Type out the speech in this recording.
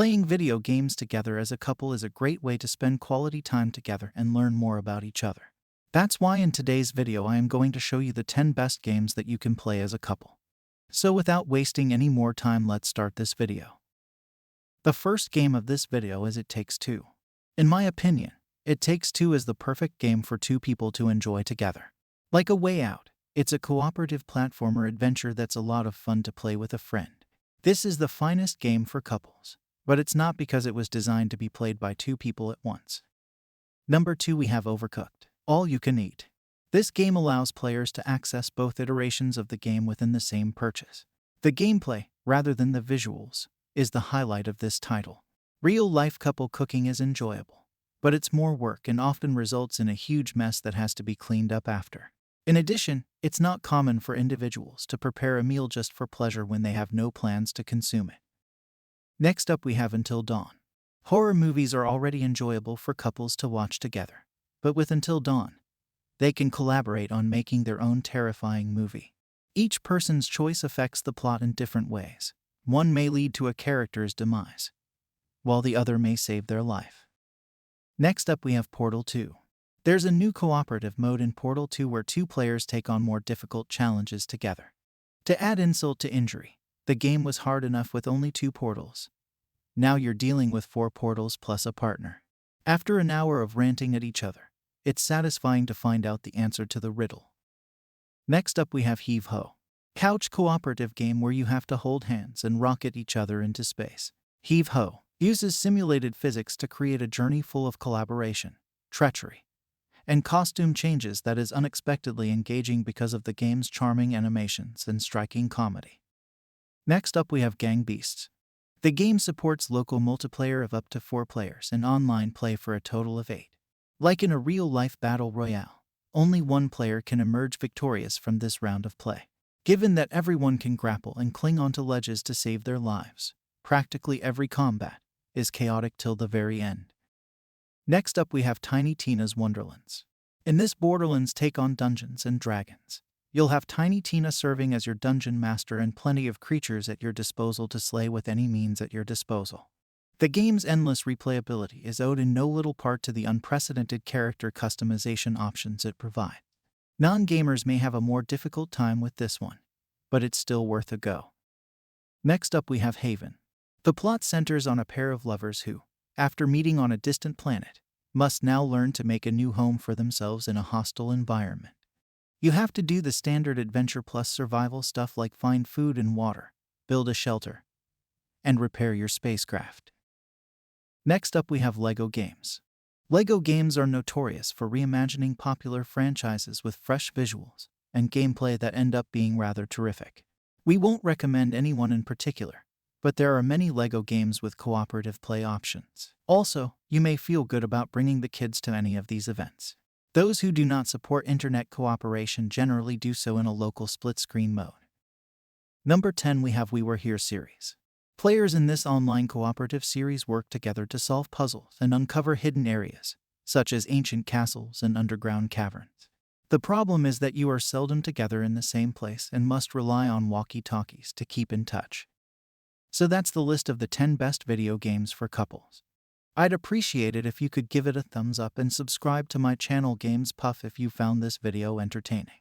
Playing video games together as a couple is a great way to spend quality time together and learn more about each other. That's why in today's video I am going to show you the 10 best games that you can play as a couple. So without wasting any more time, let's start this video. The first game of this video is It Takes Two. In my opinion, It Takes Two is the perfect game for two people to enjoy together. Like A Way Out, it's a cooperative platformer adventure that's a lot of fun to play with a friend. This is the finest game for couples, but it's not because it was designed to be played by two people at once. Number 2, we have Overcooked, All You Can Eat. This game allows players to access both iterations of the game within the same purchase. The gameplay, rather than the visuals, is the highlight of this title. Real-life couple cooking is enjoyable, but it's more work and often results in a huge mess that has to be cleaned up after. In addition, it's not common for individuals to prepare a meal just for pleasure when they have no plans to consume it. Next up, we have Until Dawn. Horror movies are already enjoyable for couples to watch together, but with Until Dawn, they can collaborate on making their own terrifying movie. Each person's choice affects the plot in different ways. One may lead to a character's demise, while the other may save their life. Next up, we have Portal 2. There's a new cooperative mode in Portal 2 where two players take on more difficult challenges together. To add insult to injury, the game was hard enough with only 2 portals. Now you're dealing with 4 portals plus a partner. After an hour of ranting at each other, it's satisfying to find out the answer to the riddle. Next up, we have Heave-Ho. Couch cooperative game where you have to hold hands and rocket each other into space. Heave-Ho uses simulated physics to create a journey full of collaboration, treachery, and costume changes that is unexpectedly engaging because of the game's charming animations and striking comedy. Next up, we have Gang Beasts. The game supports local multiplayer of up to 4 players and online play for a total of 8. Like in a real-life battle royale, only one player can emerge victorious from this round of play. Given that everyone can grapple and cling onto ledges to save their lives, practically every combat is chaotic till the very end. Next up, we have Tiny Tina's Wonderlands. In this Borderlands take on Dungeons and Dragons. You'll have Tiny Tina serving as your dungeon master and plenty of creatures at your disposal to slay with any means at your disposal. The game's endless replayability is owed in no little part to the unprecedented character customization options it provides. Non-gamers may have a more difficult time with this one, but it's still worth a go. Next up, we have Haven. The plot centers on a pair of lovers who, after meeting on a distant planet, must now learn to make a new home for themselves in a hostile environment. You have to do the standard adventure plus survival stuff like find food and water, build a shelter, and repair your spacecraft. Next up, we have Lego games. Lego games are notorious for reimagining popular franchises with fresh visuals and gameplay that end up being rather terrific. We won't recommend any one in particular, but there are many Lego games with cooperative play options. Also, you may feel good about bringing the kids to any of these events. Those who do not support internet cooperation generally do so in a local split-screen mode. Number 10, we have We Were Here series. Players in this online cooperative series work together to solve puzzles and uncover hidden areas, such as ancient castles and underground caverns. The problem is that you are seldom together in the same place and must rely on walkie-talkies to keep in touch. So that's the list of the 10 best video games for couples. I'd appreciate it if you could give it a thumbs up and subscribe to my channel Games Puff if you found this video entertaining.